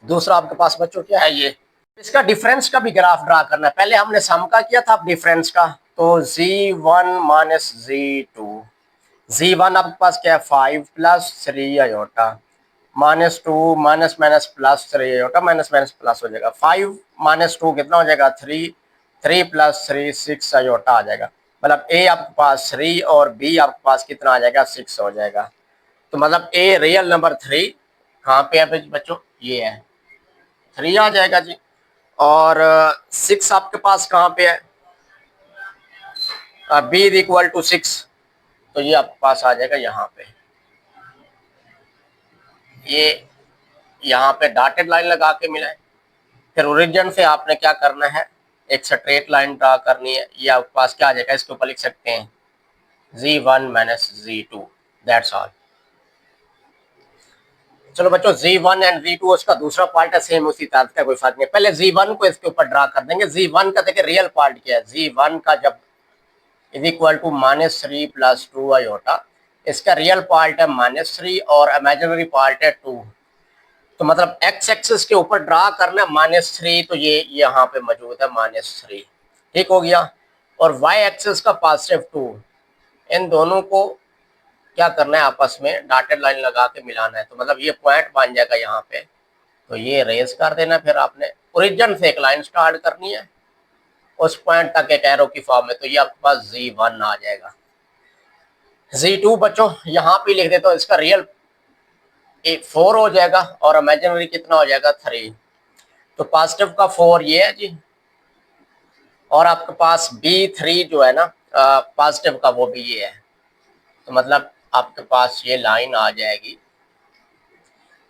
दूसरा आपके पास बच्चों क्या है, ये इसका डिफरेंस का भी ग्राफ ड्रा करना है। पहले हमने सम का किया था, अब डिफरेंस का, तो Z1 - Z2, Z1 आपके पास क्या है 5 + 3 iota, -2 minus minus plus 3 iota, minus minus plus हो जाएगा, 5 - 2 कितना हो जाएगा 3, 3 + 3 6 आयोटा आ जाएगा। मतलब ए आपके पास 3 और बी आपके पास कितना आ जाएगा 6 हो जाएगा। तो मतलब ए रियल नंबर 3 कहाँ पे है बच्चों, ये है 3 आ जाएगा जी। और 6 आपके पास कहाँ पे है, बी इज इक्वल टू 6, तो ये आपके पास आ जाएगा यहाँ पे। ये यहाँ पे डॉटेड लाइन लगा के मिला है। फिर ओरिजिन से आपने क्या करना है, एक स्ट्रेट लाइन ड्रा करनी है। ये आपके पास क्या आ जाएगा, इसके ऊपर लिख सकते हैं z1 minus z2, that's all. चलो बच्चों z1 एंड z2 उसका दूसरा पार्ट है, सेम उसी तरह का, कोई फर्क नहीं। पहले z1 को इसके ऊपर ड्रा कर देंगे। z1 का देखिए रियल पार्ट क्या है, z1 का जब इज इक्वल टू -3 + 2 आयोटा, इसका रियल पार्ट है -3 और इमेजिनरी पार्ट है 2। तो मतलब एक्स एक्सिस के ऊपर ड्रा करना -3, तो ये यहाँ पे मौजूद है -3, ठीक हो गया। और वाई एक्सिस का +2, इन दोनों को क्या करना है, आपस में डॉटेड लाइन लगा के मिलाना है। तो मतलब ये पॉइंट बन जाएगा यहाँ पे, तो ये रेज कर देना। फिर आपने ओरिजिन से एक लाइन स्टार्ट करनी है उस पॉइंट तक एक एरो की फॉर्म में, तो ये आपके पास z1 आ जाएगा। z2 बच्चों यहाँ पे लिख देता हूँ, इसका रियल 4 हो जाएगा और इमेजिनरी कितना हो जाएगा 3। तो पॉजिटिव का 4 ये है जी, और आपके पास B3 जो है ना पॉजिटिव का, वो भी ये है। तो मतलब आपके पास ये लाइन आ जाएगी,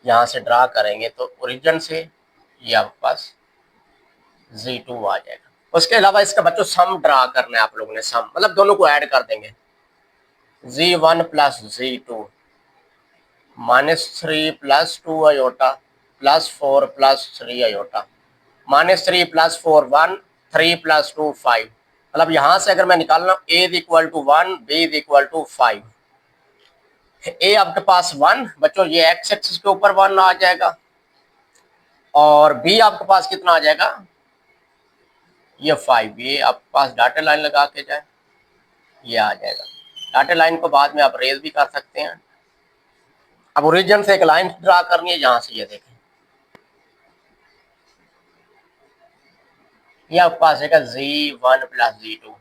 यहाँ से ड्रा करेंगे तो ओरिजिन से ये आपके पास z2 आ जाएगा। उसके अलावा इसका बच्चों सम ड्रा करना है आप लोगों ने, सम मतलब दोनों को ऐड कर देंगे। z1 + z2 -3 + 2 iota +4 + 3 iota, -3 + 4 1, 3 + 2 5। मतलब यहाँ से अगर मैं निकालना a is equal to 1, b is equal to 5। a आपके पास 1 बच्चों, ये x एक्सिस के ऊपर 1 आ जाएगा, और b आपके पास कितना आ जाएगा, ये 5। ये आपके पास डॉटेड लाइन लगा के जाए, ये आ जाएगा। डॉटेड लाइन को बाद में आप रेज भी कर सकते हैं। अब ओरिजिन से एक लाइन ड्रा करनी है, यहाँ से ये देखें, ये आपके पास है z1 + z2।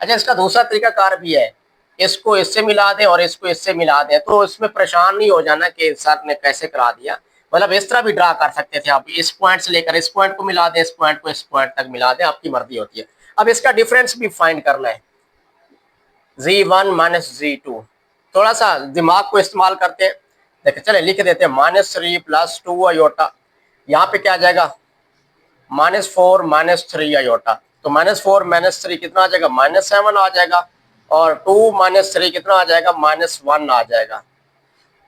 अच्छा, इसका दूसरा तरीका कार भी है, इसको इससे मिला दें और इसको इससे मिला दें, तो इसमें परेशान नहीं हो जाना कि सर ने कैसे करा दिया। मतलब इस तरह भी ड्रा कर सकते थे आप, इस पॉइंट से लेकर इस पॉइंट को मिला दें, इस पॉइंट को इस पॉइंट तक मिला दें, आपकी मर्जी होती है। अब इसका डिफरेंस भी फाइंड करना है, z1 - z2। थोड़ा सा दिमाग को इस्तेमाल करते हैं, देखिए चले लिख देते हैं -3 + 2 आयोटा, यहाँ पे क्या आ जाएगा -4 - 3 आयोटा। तो -4 - 3 कितना आ जाएगा, -7 आ जाएगा, और 2 - 3 कितना आ जाएगा, -1 आ जाएगा।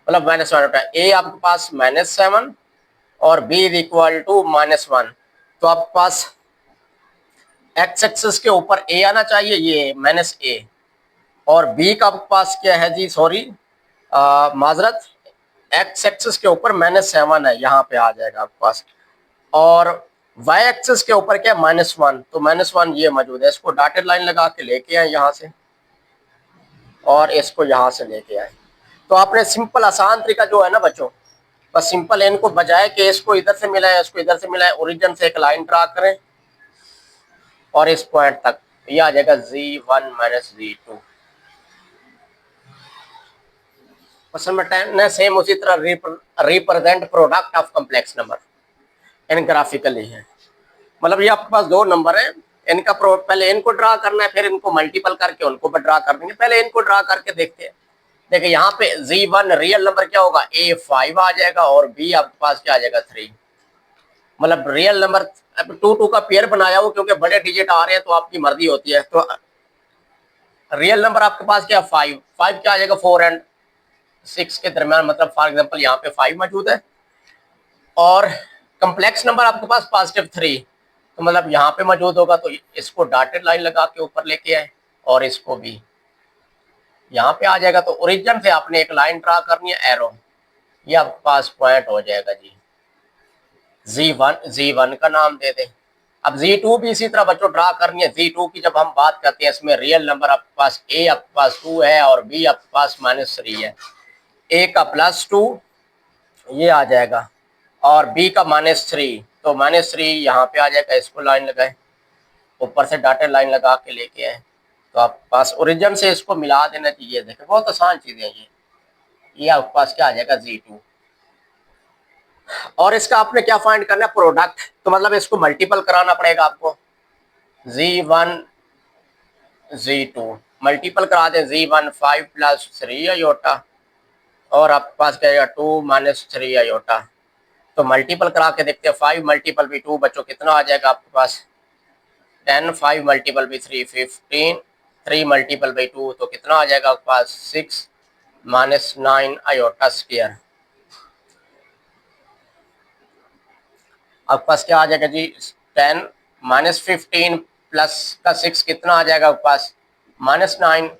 मतलब -1 होता है। ए आपके पास -7 और b इज इक्वल टू -1। तो आपके पास एक्स एक्सिस के ऊपर a आना चाहिए, ये -a, और b का आपके पास क्या है जी, सॉरी माजरत, एक्स एक्सिस के ऊपर -7 है, यहाँ पे आ जाएगा आपके पास। और वाई एक्सिस के ऊपर क्या है, -1, तो -1 ये मौजूद है। इसको डॉटेड लाइन लगा के लेके आए यहाँ से, और इसको यहाँ से लेके आए। तो आपने सिंपल आसान तरीका जो है ना बच्चों, बस सिंपल इनको बजाय कि इसको इधर से मिलाए इसको इधर से मिलाए, ओरिजिन से एक लाइन ड्रा करें और इस पॉइंट तक, ये आ जाएगा z1 - z2। Question number 10 same उसी तरह represent product of complex number in graphically है। मतलब ये आपके पास दो नंबर है, इनका पहले इनको ड्रा करना है, फिर इनको मल्टीपल करके उनको पर ड्रा कर देंगे। पहले इनको ड्रा करके देखते हैं। देखिए यहाँ पे z1 रियल नंबर क्या होगा, a 5 आ जाएगा, और b आपके पास क्या आ जाएगा 3। मतलब रियल नंबर 2 का पेयर बनाया हो, क्योंकि बड़े डिजिट आ रहे हैं तो आपकी मर्जी होती है। तो रियल नंबर आपके पास क्या 5 क्या आ जाएगा 4 एंड 6 के दरमियान, मतलब फॉर एग्जाम्पल यहाँ पे 5 मौजूद है। और कम्प्लेक्स नंबर आपके पास +3, तो मतलब यहाँ पे मौजूद होगा, तो इसको डॉटेड लाइन लगा के ऊपर लेके आए, और इसको भी यहाँ पे आ जाएगा। तो ओरिजिन से आपने एक लाइन ड्रा करनी है, एरो, ये आपके पास पॉइंट हो जाएगा जी, z1 का नाम दे दें। अब z2 भी इसी तरह बच्चों ड्रा करनी है। z2 की जब हम बात करते हैं, इसमें रियल नंबर आपके पास a आपके पास 2 है, और b आपके पास -3 है। a का +2 ये आ जाएगा, और b का -3, तो -3 यहाँ पे आ जाएगा, इसको लाइन लगाए। ऊपर से डॉटेड लाइन लगा के लेके आए तो आपके पास ओरिजिन से इसको मिला देना चाहिए। देखें बहुत आसान चीज़ें हैं ये आपके पास क्या आ जाएगा Z2। और इसका आपने क्या फाइंड करना है, प्रोडक्ट। तो मतलब इसको मल्टीपल कराना पड़ेगा आपको, Z1 Z2 मल्टीपल करा दें, Z1 5 + 3 आयोटा और आपके पास क्या आएगा 2 - 3 आयोटा। तो मल्टीपल करा के देखते हैं, 5 मल्टीपल भी 2 बच्चों कितना आ जाएगा आपके पास 10, 5 मल्टीपल भी 3 15, 3 मल्टीपल बाई 2 तो कितना आ जाएगा आपके पास 6 - 9 आयोटा स्क्वायर। आपके पास क्या आ जाएगा जी 10 - 15 प्लस का 6 कितना आ जाएगा आपके पास -9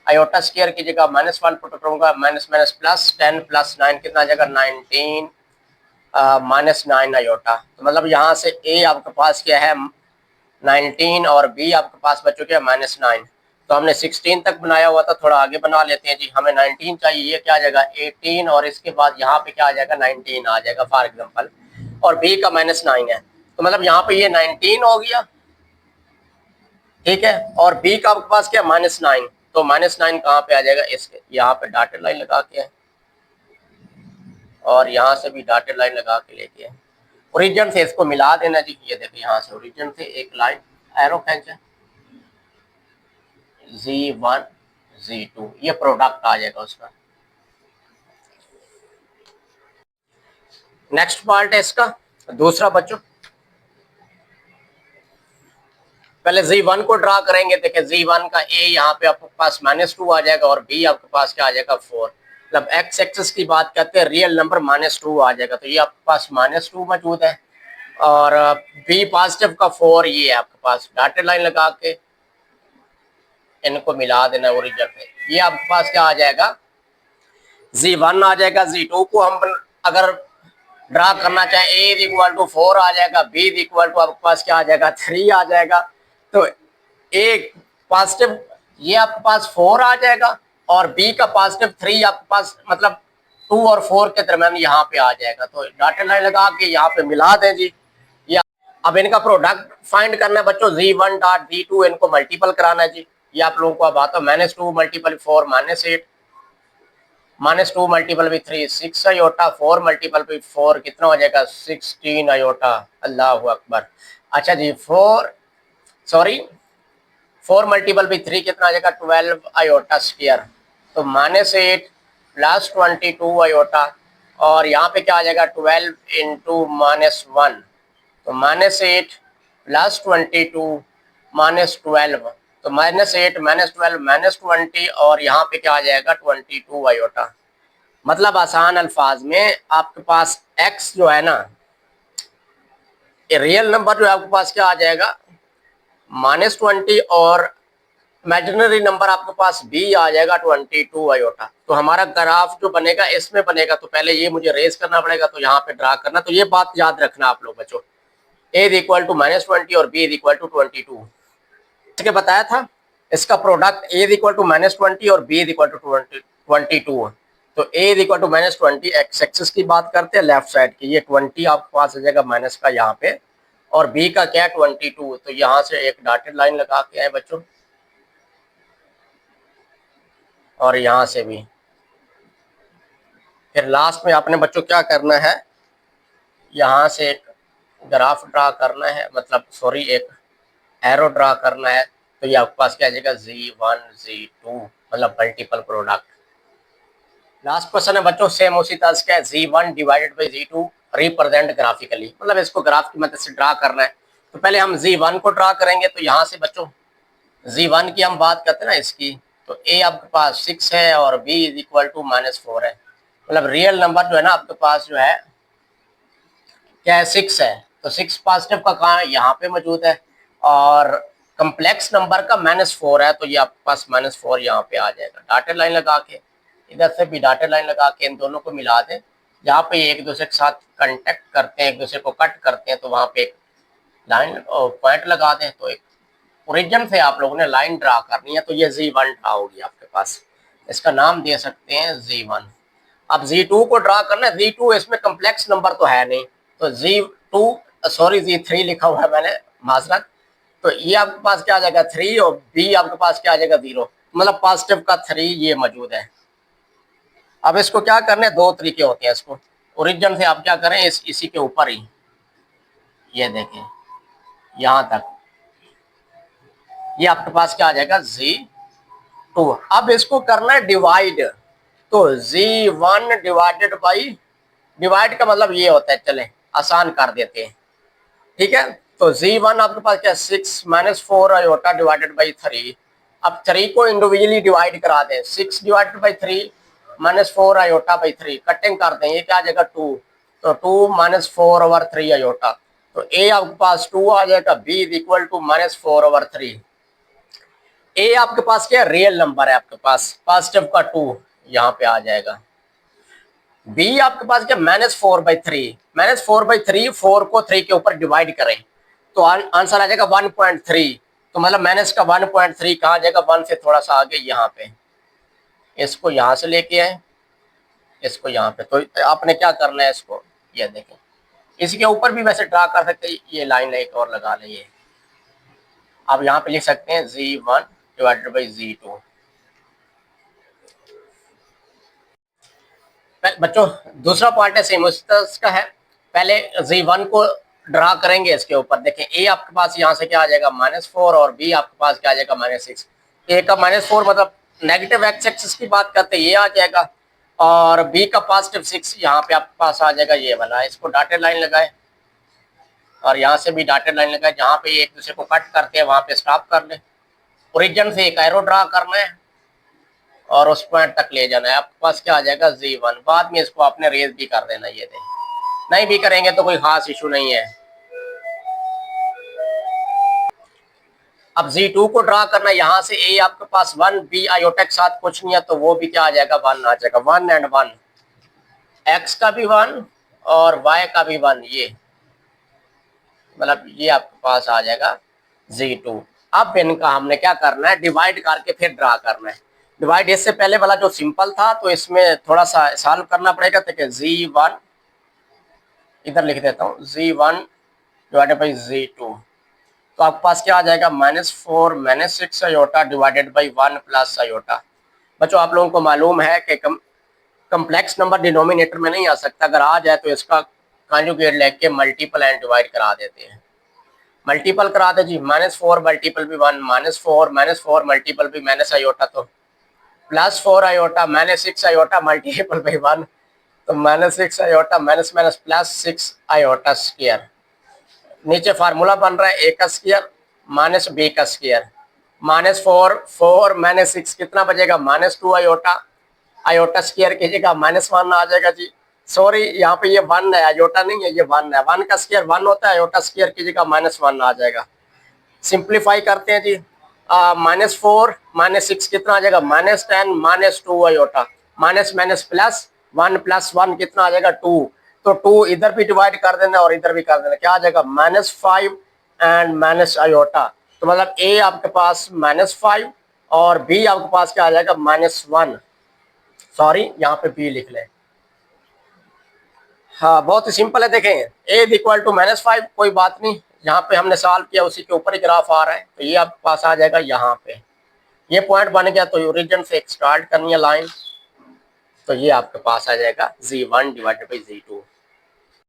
आयोटा स्क्वायर की जगह -1 पुट करूंगा, माइनस माइनस प्लस 10 + 9 कितना आ जाएगा 19 -9 आयोटा। तो मतलब यहाँ से ए आपके पास क्या है 19 और बी आपके पास बच्चों क्या -9। तो हमने 16 तक बनाया हुआ था, थोड़ा आगे बना लेते हैं जी। हमें 19 चाहिए, ये क्या आ जाएगा 18 और इसके बाद यहाँ पे क्या आ जाएगा 19 आ जाएगा फॉर एग्जांपल, और बी का -9 है। तो मतलब यहाँ पे ये 19 हो गया, ठीक है, और बी का आपके पास क्या -9। तो -9 कहाँ पे आ जाएगा, इसके यहाँ पे डॉटेड लाइन लगा के है और यहाँ से भी डॉटेड लाइन लगा के लेके है। ओरिजिन से इसको मिला देना जी। ये देखिए यहाँ से ओरिजिन से एक लाइन एरो खींचे, Z1 Z2 ये प्रोडक्ट आ जाएगा उसका। नेक्स्ट पार्ट है इसका दूसरा बच्चों, पहले Z1 को ड्रा करेंगे। देखिए Z1 का A यहाँ पे आपके पास -2 आ जाएगा और B आपके पास क्या आ जाएगा 4। मतलब एक्स एक्सिस की बात करते हैं, रियल नंबर -2 आ जाएगा, तो ये आपके पास -2 मौजूद है और B पॉजिटिव का 4 ये है आपके पास। डॉटेड लाइन लगा के इनको मिला देना ओरिजिन पे। ये आपके पास क्या आ जाएगा Z1 आ जाएगा। Z2 को हम अगर ड्रा करना चाहे A = 4 आ जाएगा, B = आपके पास क्या आ जाएगा 3 आ जाएगा। तो एक पॉजिटिव ये आपके पास 4 आ जाएगा और B का पॉजिटिव 3 आपके पास मतलब 2 और 4 के दरमियान यहाँ पे आ जाएगा। तो डॉटेड लाइन लगा के यहाँ पे मिला दें जी। या अब इनका प्रोडक्ट फाइंड करना है बच्चों, Z1 डॉट Z2 इनको मल्टीपल कराना है जी। ये आप लोगों को अब आता है -2 × 4 -8, -2 मल्टीपल भी 3 6 आयोटा, 4 मल्टीपल भी 4 कितना हो जाएगा 16 आयोटा। अल्लाह अकबर। अच्छा जी 4 मल्टीपल भी 3 कितना आ जाएगा 12 आयोटा स्क्वायर। तो -8 + 22 आयोटा और यहाँ पे क्या आ जाएगा 12 × -1। तो -8 + 22 -12 तो -8 -12 -20 और यहाँ पे क्या आ जाएगा 22 आयोटा। मतलब आसान अल्फाज में आपके पास x जो है ना, रियल नंबर जो है आपके पास क्या आ जाएगा -20 और इमेजिनरी नंबर आपके पास b आ जाएगा 22 आयोटा। तो हमारा ग्राफ जो बनेगा इसमें बनेगा, तो पहले ये मुझे रेज करना पड़ेगा, तो यहाँ पे ड्रा करना। तो ये बात याद रखना आप लोग बच्चों, a = -20 और b = 22। इसके बताया था इसका प्रोडक्ट a = -20 और b = 22। तो a = -20 एक्स एक्सिस की बात करते हैं लेफ्ट साइड की, ये 20 आपके पास आ जाएगा माइनस का यहाँ पे, और b का क्या 22। तो यहाँ से एक डॉटेड लाइन लगा के आए बच्चों और यहाँ से भी। फिर लास्ट में आपने बच्चों क्या करना है, यहाँ से एक ग्राफ ड्रा करना है, मतलब सॉरी एक एरो ड्रा करना है। तो ये आपके पास क्या आ जाएगा Z1 Z2 मतलब मल्टीपल प्रोडक्ट। लास्ट क्वेश्चन है बच्चों सेम उसी तरह से, Z1 / Z2 रिप्रेजेंट ग्राफिकली, मतलब इसको ग्राफ की मदद से ड्रा करना है। तो पहले हम Z1 को ड्रा करेंगे। तो यहाँ से बच्चों Z1 की हम बात करते हैं ना इसकी, तो A आपके पास 6 है और B = -4 है। मतलब रियल नंबर जो है ना आपके पास जो है क्या है 6 है। तो 6 पॉजिटिव का कहाँ है यहाँ पे मौजूद है और कम्प्लेक्स नंबर का -4 है। तो ये आपके पास -4 यहाँ पे आ जाएगा। डॉटेड लाइन लगा के इधर से भी डॉटेड लाइन लगा के इन दोनों को मिला दें, जहाँ पे एक दूसरे के साथ कांटेक्ट करते हैं, एक दूसरे को कट करते हैं, तो वहाँ पे एक लाइन और पॉइंट लगा दें। तो एक ओरिजिन से आप लोगों ने लाइन ड्रा करनी है। तो ये Z1 ड्रा होगी आपके पास, इसका नाम दे सकते हैं Z1। अब Z2 को ड्रा करना है। Z2 इसमें कम्प्लेक्स नंबर तो है नहीं, तो Z3 लिखा हुआ है मैंने, माजरत। तो ये आपके पास क्या आ जाएगा 3 और बी आपके पास क्या आ जाएगा 0, मतलब पॉजिटिव का 3 ये मौजूद है। अब इसको क्या करना है, दो तरीके होते हैं इसको, ओरिजिन से आप क्या करें इसी के ऊपर ही, ये देखें यहां तक, ये आपके पास क्या आ जाएगा Z2। अब इसको करना है डिवाइड, तो Z1 डिवाइडेड बाई, डिवाइड का मतलब ये होता है, चले आसान कर देते हैं, ठीक है। तो Z1 आपके पास क्या 6 माइनस 4 आयोटा डिवाइडेड बाई 3। अब 3 को इंडिविजुअली डिवाइड करा दें, 6 divided by 3 minus 4 iota by 3, cutting कर दें, ये क्या आ जाएगा 2, तो 2 माइनस 4 ओवर 3 आयोटा, तो ए आपके पास 2 आ जाएगा, B is equal to minus 4 over 3। A आपके पास क्या रियल नंबर है, आपके पास पॉजिटिव का 2 यहाँ पे आ जाएगा। बी आपके पास क्या -4/3, -4/3, 4 को 3 के ऊपर डिवाइड करें तो आंसर आ जाएगा 1.3, तो मतलब माइनस का 1.3 कहाँ जाएगा, 1 से थोड़ा सा आगे यहाँ पे, इसको यहाँ से लेके आए, इसको यहाँ पे, तो आपने क्या करना है इसको, ये देखें, इसके ऊपर भी वैसे ड्रा कर सकते हैं, ये लाइन एक और लगा लें, ये आप यहाँ पे लिख सकते हैं Z1 डिवाइडेड बाई Z2। बच्चों दूसरा पार्ट है सेम उसका है, पहले Z1 को ड्रा करेंगे इसके ऊपर, देखें ए आपके पास यहाँ से क्या आ जाएगा -4 और बी आपके पास क्या आ जाएगा -6। ए का -4 मतलब नेगेटिव एक्स एक्सिस की बात करते हैं, ये आ जाएगा, और बी का पॉजिटिव 6 यहाँ पे आपके पास आ जाएगा, ये वाला, इसको डॉटेड लाइन लगाए और यहाँ से भी डॉटेड लाइन लगाए, जहाँ पे एक दूसरे को कट करते हैं वहाँ पे स्टॉप कर ले, ओरिजिन से एक एरो ड्रा करना है और उस पॉइंट तक ले जाना है, आपके पास क्या आ जाएगा Z1। बाद में इसको आपने रेज भी कर देना, ये दे, नहीं भी करेंगे तो कोई खास इशू नहीं है। अब Z2 को ड्रा करना, यहाँ से ए आपके पास 1, बी आयोटा के साथ कुछ नहीं है तो वो भी क्या आ जाएगा 1 आ जाएगा, 1 एंड 1, एक्स का भी 1 और वाई का भी 1, ये मतलब ये आपके पास आ जाएगा Z2। अब इनका हमने क्या करना है, डिवाइड करके फिर ड्रा करना है। डिवाइड इससे पहले वाला जो सिंपल था तो इसमें थोड़ा सा सॉल्व करना पड़ेगा, तो Z1 इधर लिख देता हूँ, Z1 डिवाइडेड बाई Z2, तो आपके पास क्या आ जाएगा -4 -6 iota divided by 1 plus iota. बच्चों आप लोगों को मालूम है कि कम्प्लेक्स नंबर डिनोमिनेटर में नहीं आ सकता, अगर आ जाए तो इसका कॉन्जुगेट लेके मल्टीपल एंड डिवाइड करा देते हैं, मल्टीपल करा दे जी, -4 मल्टीपल भी 1, -4 मल्टीपल भी माइनस आयोटा, तो +4 आयोटा -6 आयोटा मल्टीपल बाई 1, तो -6 iota minus minus +6 iota square, नीचे फार्मूला बन रहा है a का स्क्वायर माइनस b का स्क्वायर, -4 -6 कितना बचेगा, -2 आयोटा, आयोटा स्क्वायर की जगह -1 आ जाएगा जी, सॉरी यहाँ पे ये 1 है, आयोटा नहीं है, ये 1 है, 1 का स्क्वायर 1 होता है, आयोटा स्क्वायर की जगह -1 आ जाएगा। सिंप्लीफाई करते हैं जी, -4 -6 कितना आ जाएगा, -10 -2 आयोटा, माइनस माइनस प्लस 1 + 1 कितना आ जाएगा 2, तो 2 इधर भी डिवाइड कर देना और इधर भी कर देना, क्या आ जाएगा -5 एंड माइनस आयोटा, तो मतलब ए आपके पास -5 और बी आपके पास क्या आ जाएगा -1, सॉरी यहाँ पे बी लिख लें। हाँ बहुत ही सिंपल है, देखें ए इक्वल टू -5, कोई बात नहीं, यहाँ पे हमने सॉल्व किया उसी के ऊपर ही ग्राफ आ रहा है, तो ये आपके पास आ जाएगा यहाँ पे, ये पॉइंट बन गया, तो ओरिजिन से एक स्टार्ट करनी है लाइन, तो ये आपके पास आ जाएगा Z1 डिवाइडेड बाई Z2।